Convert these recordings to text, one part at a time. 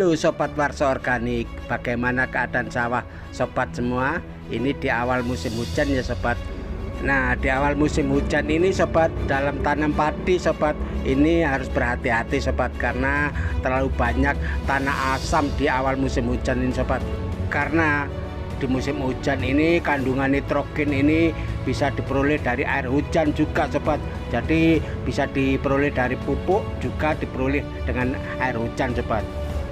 Halo sobat Warsa Organik, bagaimana keadaan sawah sobat semua? Ini di awal musim hujan ya sobat. Nah, di awal musim hujan ini sobat, dalam tanam padi sobat, ini harus berhati-hati sobat, karena terlalu banyak tanah asam di awal musim hujan ini sobat. Karena di musim hujan ini kandungan nitrogen ini bisa diperoleh dari air hujan juga sobat. Jadi bisa diperoleh dari pupuk, juga diperoleh dengan air hujan sobat.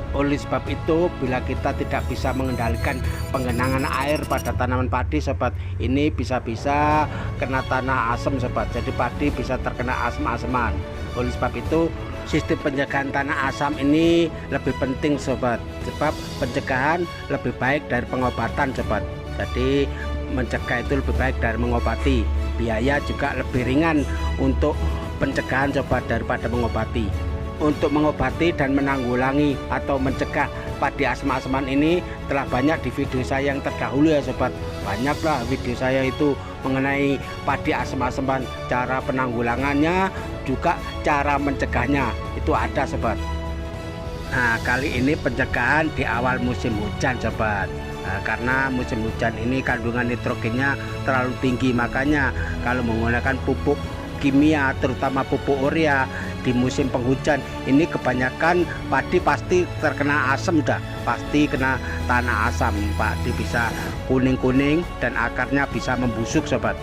Oleh sebab itu, bila kita tidak bisa mengendalikan penggenangan air pada tanaman padi sobat, ini bisa-bisa kena tanah asam sobat. Jadi padi bisa terkena asam-asaman. Oleh sebab itu, sistem pencegahan tanah asam ini lebih penting sobat, sebab pencegahan lebih baik dari pengobatan sobat. Jadi mencegah itu lebih baik dari mengobati. Biaya juga lebih ringan untuk pencegahan sobat daripada mengobati. Untuk mengobati dan menanggulangi atau mencegah padi asam-asaman ini telah banyak di video saya yang terdahulu ya sobat. Banyaklah video saya itu mengenai padi asam-asaman, cara penanggulangannya, juga cara mencegahnya, itu ada sobat. Nah, kali ini pencegahan di awal musim hujan sobat. Nah, karena musim hujan ini kandungan nitrogennya terlalu tinggi, makanya kalau menggunakan pupuk kimia terutama pupuk urea di musim penghujan ini kebanyakan padi pasti terkena asam, dah pasti kena tanah asam. Padi bisa kuning-kuning dan akarnya bisa membusuk sobat,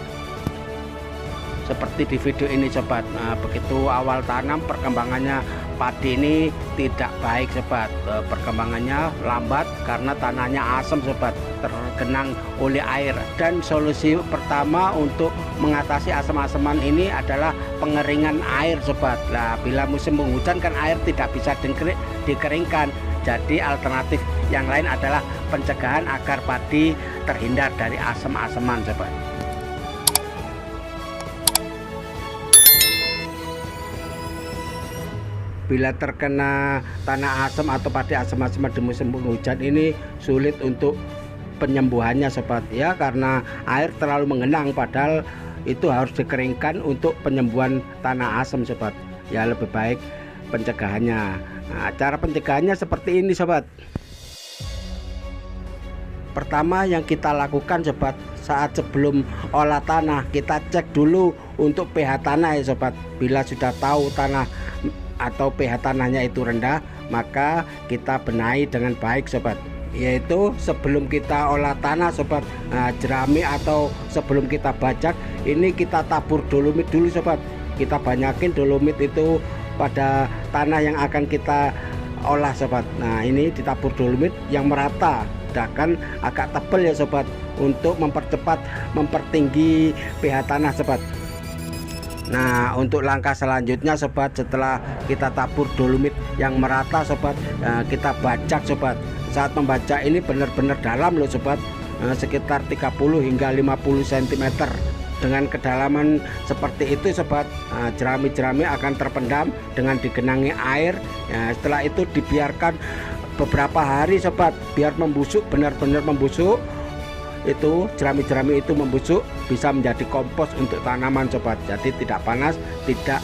seperti di video ini sobat. Nah, begitu awal tanam perkembangannya padi ini tidak baik sobat, perkembangannya lambat karena tanahnya asam sobat, tergenang oleh air. Dan solusi pertama untuk mengatasi asam-asaman ini adalah pengeringan air sobat. Nah, bila musim penghujan kan air tidak bisa dikeringkan, jadi alternatif yang lain adalah pencegahan agar padi terhindar dari asam-asaman sobat. Bila terkena tanah asam atau padi asam-asaman di musim penghujan ini sulit untuk penyembuhannya sobat ya, karena air terlalu mengenang, padahal itu harus dikeringkan untuk penyembuhan tanah asam sobat. Ya, lebih baik pencegahannya. Nah, cara pencegahannya seperti ini sobat. Pertama yang kita lakukan sobat, saat sebelum olah tanah kita cek dulu untuk pH tanah ya sobat. Bila sudah tahu tanah atau pH tanahnya itu rendah, maka kita benahi dengan baik sobat, yaitu sebelum kita olah tanah sobat. Nah, jerami atau sebelum kita bajak ini kita tabur dolomit dulu sobat. Kita banyakin dolomit itu pada tanah yang akan kita olah sobat. Nah, ini ditabur dolomit yang merata, bahkan agak tebal ya sobat, untuk mempercepat mempertinggi pH tanah sobat. Nah, untuk langkah selanjutnya sobat, setelah kita tabur dolomit yang merata sobat, kita bajak sobat. Saat membajak ini benar-benar dalam loh sobat, sekitar 30 hingga 50 cm. Dengan kedalaman seperti itu sobat, jerami-jerami akan terpendam dengan digenangi air. Setelah itu dibiarkan beberapa hari sobat, biar membusuk, benar-benar membusuk. Itu jerami-jerami itu membusuk, bisa menjadi kompos untuk tanaman sobat. Jadi tidak panas, tidak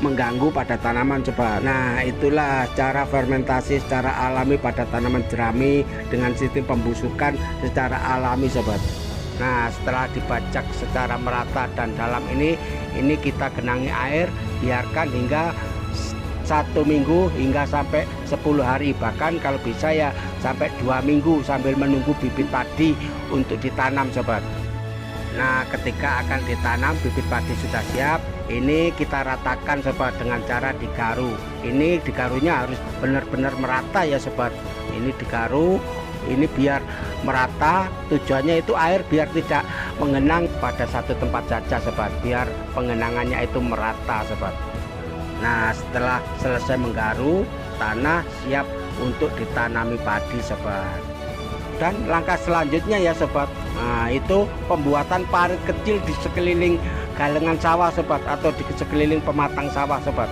mengganggu pada tanaman sobat. Nah, itulah cara fermentasi secara alami pada tanaman jerami dengan sistem pembusukan secara alami sobat. Nah, setelah dibajak secara merata dan dalam ini kita genangi air, biarkan hingga 1 minggu hingga sampai 10 hari, bahkan kalau bisa ya sampai 2 minggu sambil menunggu bibit padi untuk ditanam sobat. Nah, ketika akan ditanam bibit padi sudah siap, ini kita ratakan sobat dengan cara digaru. Ini digarunya harus benar-benar merata ya sobat. Ini digaru, ini biar merata, tujuannya itu air biar tidak mengenang pada satu tempat saja sobat, biar pengenangannya itu merata sobat. Nah, setelah selesai menggaru, tanah siap untuk ditanami padi sobat. Dan langkah selanjutnya ya sobat, nah itu pembuatan parit kecil di sekeliling galengan sawah sobat, atau di sekeliling pematang sawah sobat.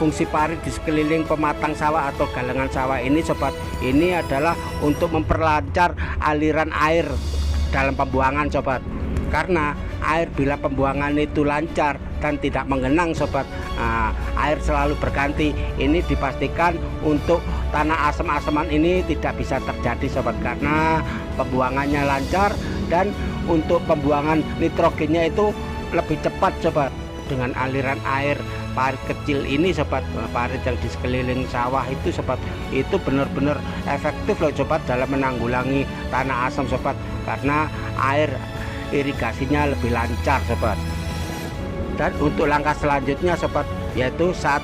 Fungsi parit di sekeliling pematang sawah atau galengan sawah ini sobat, ini adalah untuk memperlancar aliran air dalam pembuangan sobat. Karena air bila pembuangan itu lancar dan tidak mengenang sobat, air selalu berganti. Ini dipastikan untuk tanah asam-asaman ini tidak bisa terjadi sobat, karena pembuangannya lancar dan untuk pembuangan nitrogennya itu lebih cepat sobat. Dengan aliran air parit kecil ini sobat, parit yang di sekeliling sawah itu sobat, itu benar-benar efektif loh sobat dalam menanggulangi tanah asam sobat, karena air irigasinya lebih lancar sobat. Dan untuk langkah selanjutnya sobat, yaitu saat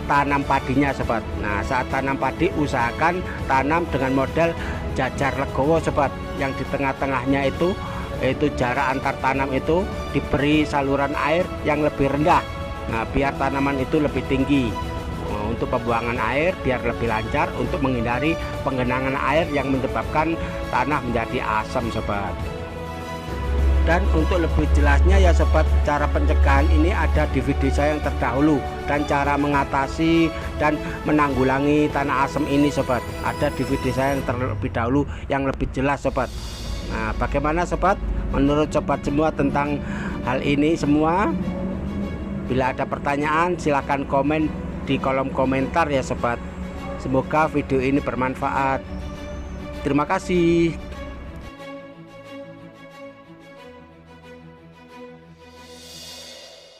tanam padinya sobat. Nah, saat tanam padi usahakan tanam dengan model jajar legowo sobat, yang di tengah-tengahnya itu jarak antar tanam itu diberi saluran air yang lebih rendah. Nah, biar tanaman itu lebih tinggi. Untuk pembuangan air biar lebih lancar, untuk menghindari penggenangan air yang menyebabkan tanah menjadi asam sobat. Dan untuk lebih jelasnya ya sobat, cara pencegahan ini ada di video saya yang terdahulu, dan cara mengatasi dan menanggulangi tanah asam ini sobat ada di video saya yang terlebih dahulu yang lebih jelas sobat. Nah, bagaimana sobat menurut sobat semua tentang hal ini semua? Bila ada pertanyaan silahkan komen di kolom komentar ya sobat. Semoga video ini bermanfaat. Terima kasih.